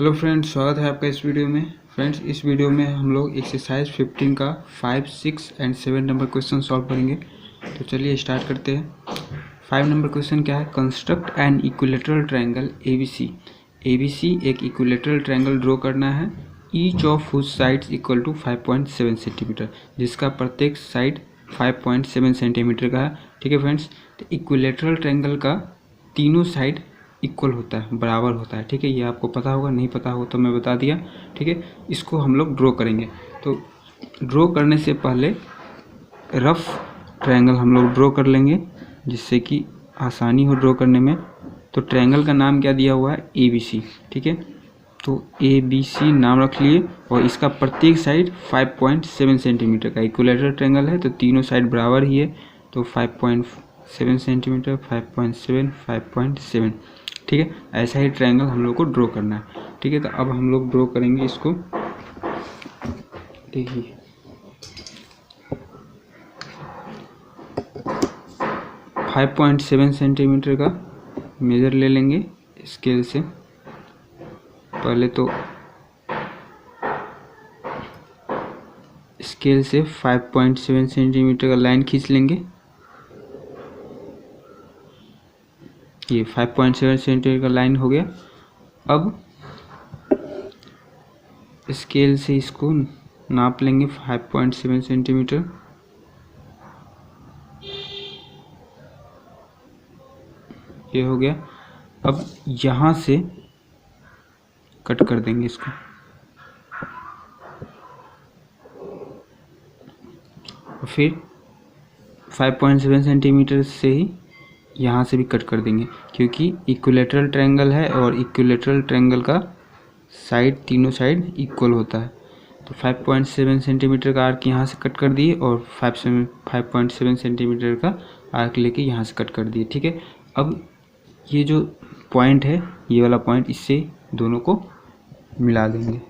Hello friends, स्वागत है आपका इस वीडियो में। फ्रेंड्स, इस वीडियो में हम लोग एक्सरसाइज 15 का 5, 6 एंड 7 नंबर क्वेश्चन सॉल्व करेंगे। तो चलिए स्टार्ट करते हैं। 5 नंबर क्वेश्चन क्या है? Construct an equilateral triangle ABC। ABC एक इक्विलेटरल ट्रायंगल ड्रॉ करना है, each of whose sides equal to 5.7 centimetre, जिसका प्रत्येक साइड 5.7 सेंटीमीटर का है। ठीक है फ्रेंड्स, तो इक्विलेटरल ट्रायंगल का तीनों साइड इक्वल होता है, बराबर होता है। ठीक है, ये आपको पता होगा, नहीं पता हो तो मैं बता दिया। ठीक है, इसको हम लोग ड्रॉ करेंगे। तो ड्रॉ करने से पहले रफ ट्रायंगल हम लोग ड्रॉ कर लेंगे, जिससे कि आसानी हो ड्रॉ करने में। तो ट्रायंगल का नाम क्या दिया हुआ है? ABC। ठीक है, तो ABC नाम रख लिए, और इसका प्रत्येक साइड 5.7 सेंटीमीटर का इक्विलेटरल ट्रायंगल है, तो तीनों साइड बराबर ही है। तो 5.7 सेंटीमीटर, 5.7, 5.7। ठीक है, ऐसा ही ट्रायंगल हम लोग को ड्रॉ करना है। ठीक है, तो अब हम लोग ड्रॉ करेंगे इसको। देखिए 5.7 सेंटीमीटर का मेजर ले लेंगे स्केल से। पहले तो स्केल से 5.7 सेंटीमीटर का लाइन खींच लेंगे। ये 5.7 सेंटीमीटर का लाइन हो गया। अब स्केल से इसको नाप लेंगे 5.7 सेंटीमीटर। ये हो गया। अब यहाँ से कट कर देंगे इसको। फिर 5.7 सेंटीमीटर से ही यहाँ से भी कट कर देंगे, क्योंकि इक्विलेटरल ट्रायंगल है और इक्विलेटरल ट्रायंगल का साइड, तीनों साइड इक्वल होता है। तो 5.7 सेंटीमीटर का आर्क यहाँ से कट कर दिए, और 5.7 सेंटीमीटर का आर्क लेके यहाँ से कट कर दिए। ठीक है, अब ये जो पॉइंट है, ये वाला पॉइंट, इससे दोनों को मिला देंगे।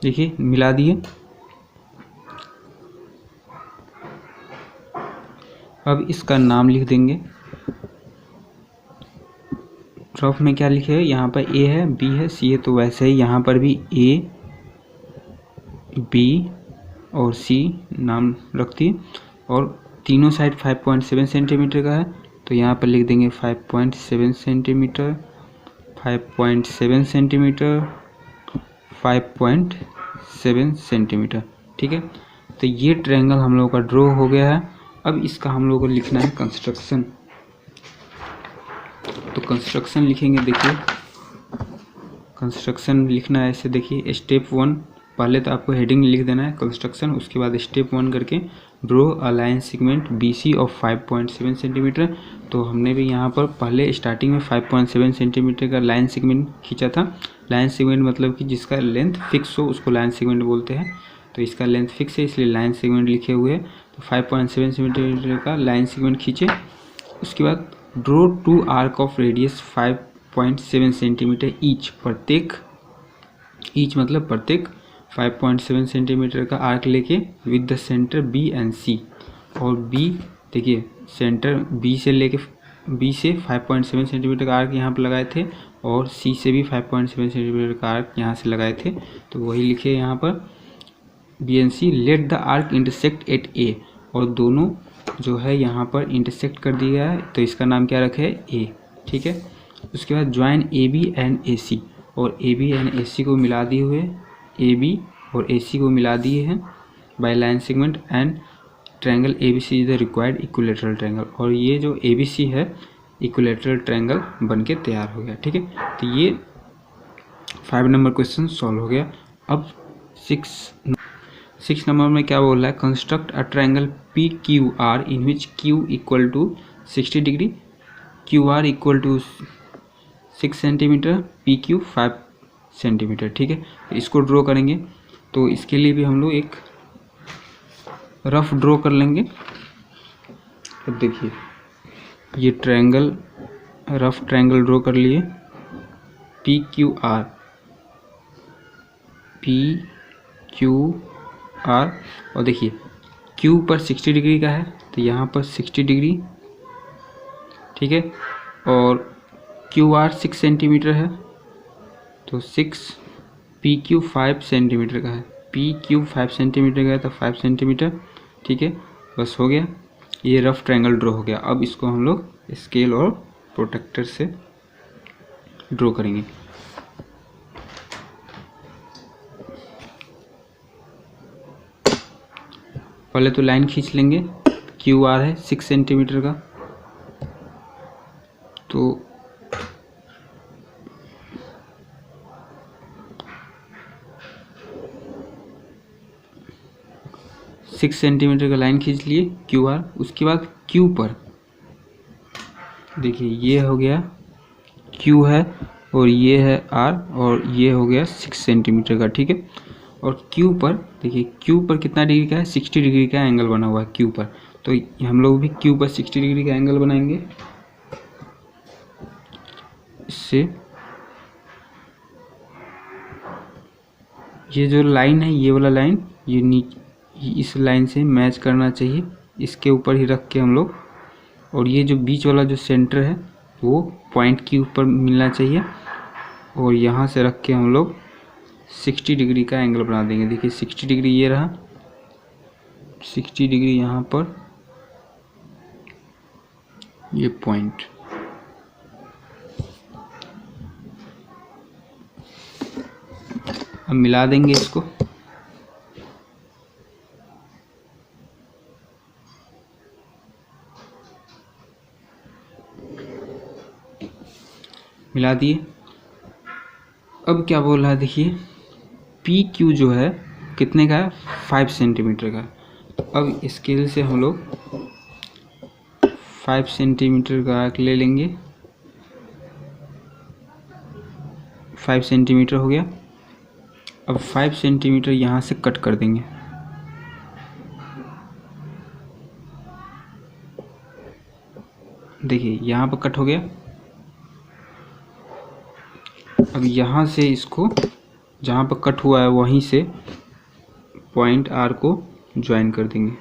देखिए मिला दिए। अब इसका नाम लिख देंगे। रफ में क्या लिखे है? यहाँ पर A है, B है, C है, तो वैसे ही यहाँ पर भी A, B और C नाम रख दिए। और तीनों साइड 5.7 सेंटीमीटर का है, तो यहाँ पर लिख देंगे 5.7 सेंटीमीटर, 5.7 सेंटीमीटर, 5.7 सेंटीमीटर। ठीक है, तो ये ट्रायंगल हम लोगों का ड्रॉ हो गया है। अब इसका हम लोगों को लिखना है कंस्ट्रक्शन। तो कंस्ट्रक्शन लिखेंगे। देखिए कंस्ट्रक्शन लिखना है ऐसे। देखिए स्टेप 1, पहले तो आपको हेडिंग लिख देना है कंस्ट्रक्शन, उसके बाद स्टेप 1 करके draw a line segment BC of 5.7 centimetre. तो हमने भी यहाँ पर पहले स्टार्टिंग में 5.7 सेंटीमीटर का लाइन सेगमेंट खींचा था। लाइन सेगमेंट मतलब कि जिसका लेंथ फिक्स हो उसको लाइन सेगमेंट बोलते हैं। तो इसका लेंथ फिक्स है, इसलिए लाइन सेगमेंट लिखे हुए हैं। तो 5.7 सेंटीमीटर का लाइन सेगमेंट खींचे। उसके बाद draw 2 arc of radius 5.7 centimetre each. प्रत्येक, ईच मतलब प्रत्येक 5.7 सेंटीमीटर का आर्क लेके with the centre B and C। और B, देखिए सेंटर B से लेके, B से 5.7 सेंटीमीटर का आर्क यहाँ पर लगाए थे, और C से भी 5.7 सेंटीमीटर का आर्क यहाँ से लगाए थे। तो वही लिखे यहाँ पर B and C। Let the arc intersect at A। और दोनों जो है यहाँ पर इंटरसेक्ट कर दिया है, तो इसका नाम क्या रखे है? A। ठीक है, उसके बाद ज्वाइन AB एंड AC। और AB एंड AC को मिला दिए हुए, AB और AC को मिला दिए हैं by line segment, and triangle ABC is the required equilateral triangle. और ये जो ABC है इक्विलेटरल ट्रायंगल बन के तैयार हो गया। ठीक है, तो ये 5 नंबर क्वेश्चन सॉल्व हो गया। अब 6 नंबर में क्या बोल रहा है? Construct a triangle PQR in which Q equal to 60 degree, QR equal to 6 centimetre, PQ 5 centimetre. ठीक है, इसको ड्रॉ करेंगे। तो इसके लिए भी हम लोग एक रफ ड्रॉ कर लेंगे। अब देखिए ये ट्रायंगल, रफ ट्रायंगल ड्रॉ कर लिए। PQR और देखिए Q पर 60 डिग्री का है तो यहाँ पर 60 डिग्री, ठीक है। और QR 6 सेंटीमीटर है तो 6, PQ 5 सेंटीमीटर का है, PQ 5 सेंटीमीटर का है तो 5 सेंटीमीटर, ठीक है। बस हो गया, ये रफ ट्रायंगल ड्रॉ हो गया। अब इसको हम लोग स्केल और प्रोटेक्टर से ड्रॉ करेंगे। पहले तो लाइन खींच लेंगे, QR है 6 सेंटीमीटर का, तो सिक्स सेंटीमीटर का लाइन खींच लिए QR। उसके बाद Q पर देखिए ये हो गया Q है और ये है R और ये हो गया 6 सेंटीमीटर का, ठीक है। और Q पर देखिए Q पर कितना डिग्री का है, 60 डिग्री का एंगल बना हुआ है Q पर, तो हम लोग भी Q पर 60 डिग्री का एंगल बनाएंगे। इससे ये जो लाइन है, ये वाला लाइन, ये नीचे इस लाइन से मैच करना चाहिए, इसके ऊपर ही रख के हम लोग, और ये जो बीच वाला जो सेंटर है वो पॉइंट के ऊपर मिलना चाहिए, और यहाँ से रख के हम लोग 60 डिग्री का एंगल बना देंगे। देखिए 60 डिग्री ये रहा, 60 डिग्री यहाँ पर ये पॉइंट। अब मिला देंगे इसको, मिला दिए। अब क्या बोल रहा है देखिए, PQ जो है कितने का है, 5 सेंटीमीटर का। तो अब स्केल से हम लोग 5 सेंटीमीटर का आर्क ले लेंगे, 5 सेंटीमीटर हो गया। अब 5 सेंटीमीटर यहाँ से कट कर देंगे, देखिए यहाँ पर कट हो गया। अब यहाँ से इसको जहाँ पर कट हुआ है वहीं से पॉइंट R को ज्वाइन कर देंगे,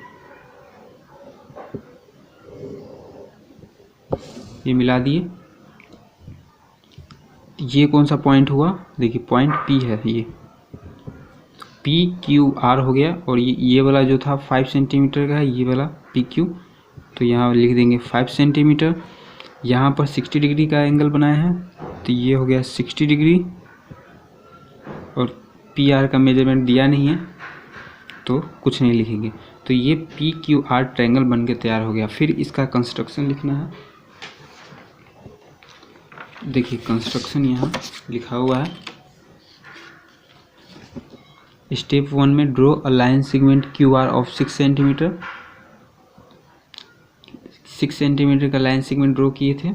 ये मिला दिए। ये कौन सा पॉइंट हुआ, देखिए पॉइंट P है, ये PQR हो गया। और ये वाला जो था 5 सेंटीमीटर का है, ये वाला PQ, तो यहाँ लिख देंगे 5 सेंटीमीटर। यहाँ पर 60 डिग्री का एंगल बनाए हैं तो ये हो गया 60 डिग्री, और PR का मेजरमेंट दिया नहीं है तो कुछ नहीं लिखेंगे। तो ये PQR ट्रायंगल बन के तैयार हो गया। फिर इसका कंस्ट्रक्शन लिखना है, देखिए कंस्ट्रक्शन यहाँ लिखा हुआ है। स्टेप 1 में draw a line segment QR of 6 centimetre, 6 centimetre का लाइन सेगमेंट ड्रॉ किए थे।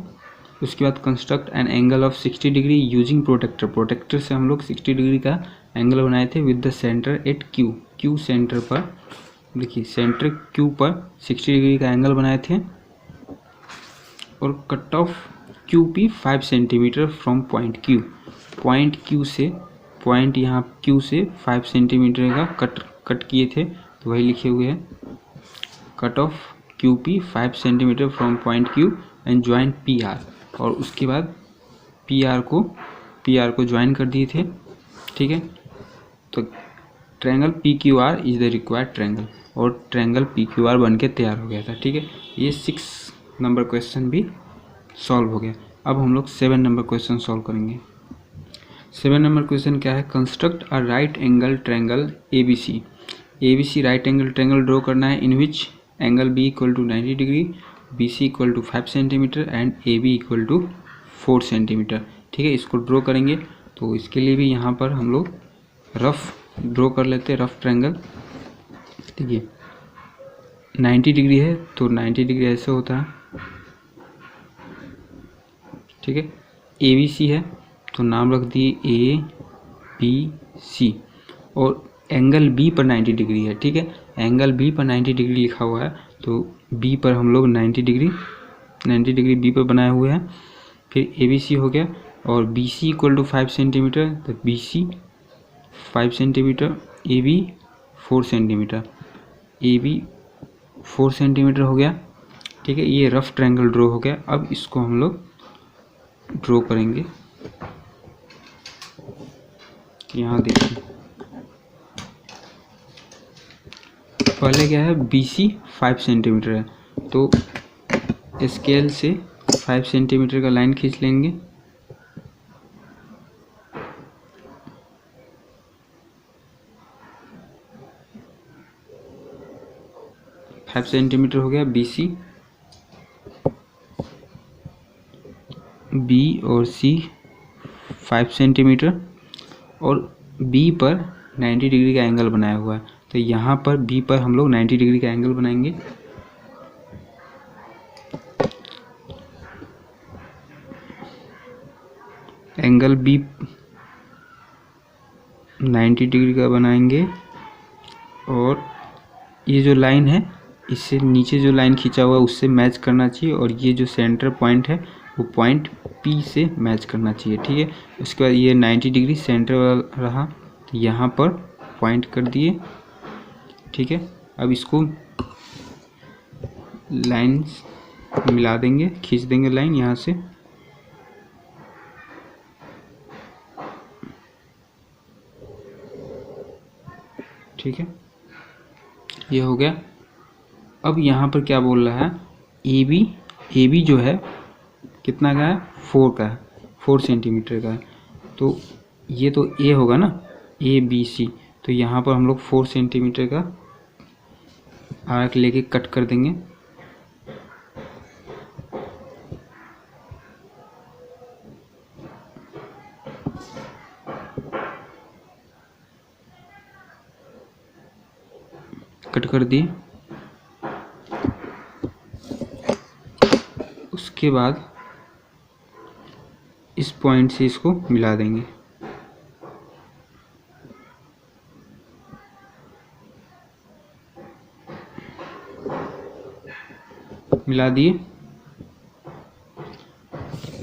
उसके बाद construct an angle of 60 degree using protractor, protractor से हम लोग 60 डिग्री का एंगल बनाए थे with the centre at Q centre पर, देखिए सेंटर Q पर 60 डिग्री का एंगल बनाए थे। और cut off QP 5 centimetre from point Q, point Q से, पॉइंट यहाँ Q से 5 सेंटीमीटर का कट किए थे, तो वही लिखे हुए हैं। Cut off QP 5 centimetre from point Q and join PR, और उसके बाद PR को ज्वाइन कर दिए थे, ठीक है। तो triangle PQR is the required triangle, और ट्रायंगल PQR बन के तैयार हो गया था, ठीक है। ये 6 नंबर क्वेश्चन भी सॉल्व हो गया। अब हम लोग 7 नंबर क्वेश्चन सॉल्व करेंगे। 7 नंबर क्वेश्चन क्या है, construct a right angle triangle ABC right angle triangle draw करना है, in which angle B equal to 90 degree, BC equal to 5 centimetre and AB equal to 4 centimetre, ठीक है। इसको draw करेंगे, तो इसके लिए भी यहाँ पर हम लोग रफ ड्रॉ कर लेते हैं, रफ ट्रायंगल। देखिए 90 डिग्री है तो 90 डिग्री ऐसे होता है, ठीक है। ABC है तो नाम रख दिए ABC, और एंगल B पर 90 डिग्री है, ठीक है। एंगल B पर 90 डिग्री लिखा हुआ है, तो B पर हम लोग 90 डिग्री B पर बनाए हुए हैं। फिर ABC हो गया, और B C equal to 5 centimetre, तो B C 5 centimetre, A B 4 centimetre, A B 4 centimetre हो गया। ठीक है, ये रफ ट्रायंगल ड्रॉ हो गया। अब इसको हम लोग ड्रॉ करेंगे। यहाँ देखिए पहले क्या है, बी सी 5 सेंटीमीटर है, तो स्केल से 5 सेंटीमीटर का लाइन खींच लेंगे। फाइव सेंटीमीटर हो गया बी सी, बी और सी 5 सेंटीमीटर, और बी पर 90 डिग्री का एंगल बनाया हुआ है, तो यहाँ पर बी पर हम लोग 90 डिग्री का एंगल बनाएंगे। एंगल बी 90 डिग्री का बनाएंगे, और ये जो लाइन है इससे नीचे जो लाइन खींचा हुआ है उससे मैच करना चाहिए, और ये जो सेंटर पॉइंट है वो पॉइंट पी से मैच करना चाहिए। ठीक है, उसके बाद ये 90 डिग्री सेंटर वाला रहा, तो यहाँ पर पॉइंट कर दिए। ठीक है, अब इसको लाइन मिला देंगे, खींच देंगे लाइन यहाँ से। ठीक है, ये हो गया। अब यहाँ पर क्या बोल रहा है, ए बी जो है कितना का है, 4 का है, 4 सेंटीमीटर का है, तो ये तो ए होगा ना, ए बी सी, तो यहाँ पर हम लोग 4 सेंटीमीटर का आर्क लेके कट कर देंगे। कट कर दिए। उसके बाद इस पॉइंट से इसको मिला देंगे। मिला दिए।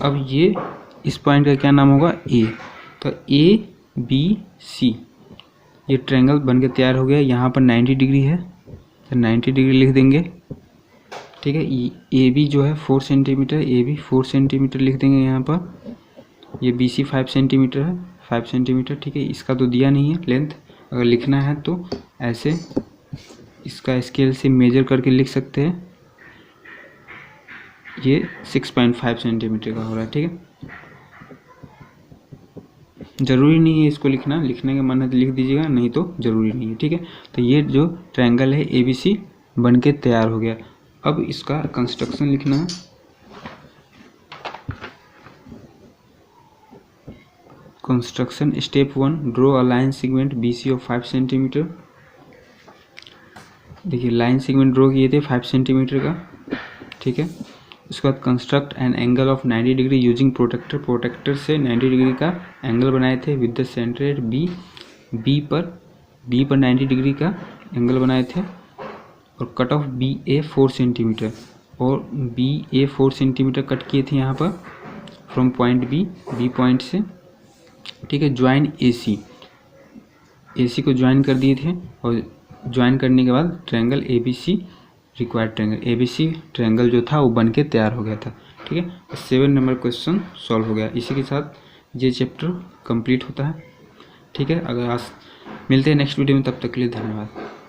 अब ये इस पॉइंट का क्या नाम होगा, ए, तो ए बी सी ये ट्रायंगल बन के तैयार हो गया। यहाँ पर 90 डिग्री है, तो 90 डिग्री लिख देंगे। ठीक है, ए बी जो है 4 सेंटीमीटर, ए बी 4 सेंटीमीटर लिख देंगे यहाँ पर। ये बी सी 5 सेंटीमीटर है, 5 सेंटीमीटर। ठीक है, इसका तो दिया नहीं है लेंथ, अगर लिखना है तो ऐसे इसका स्केल से मेजर करके लिख सकते हैं। ये 6.5 सेंटीमीटर का हो रहा है। ठीक है, ज़रूरी नहीं है इसको लिखना, लिखने का मन है तो लिख दीजिएगा, नहीं तो ज़रूरी नहीं है। ठीक है, तो ये जो ट्रायंगल है ए बी सी बन के तैयार हो गया। अब इसका कंस्ट्रक्शन लिखना है। Construction step 1, draw a line segment B C of 5 centimetre. देखिए लाइन सेगमेंट ड्रॉ किए थे 5 सेंटीमीटर का। ठीक है, उसके बाद construct an angle of 90 degree using protractor. Protractor से 90 डिग्री का एंगल बनाए थे विद द सेंटर बी पर 90 डिग्री का एंगल बनाए थे, और कट ऑफ बी ए 4 सेंटीमीटर, और बी ए 4 सेंटीमीटर कट किए थे यहाँ पर फ्रॉम पॉइंट बी पॉइंट से। ठीक है, ज्वाइन ए सी को ज्वाइन कर दिए थे, और ज्वाइन करने के बाद triangle A B C required triangle A B C triangle जो था वो बन के तैयार हो गया था। ठीक है, 7 नंबर क्वेश्चन सॉल्व हो गया। इसी के साथ ये चैप्टर कंप्लीट होता है। ठीक है, अगर आज मिलते हैं नेक्स्ट वीडियो में, तब तक के लिए धन्यवाद।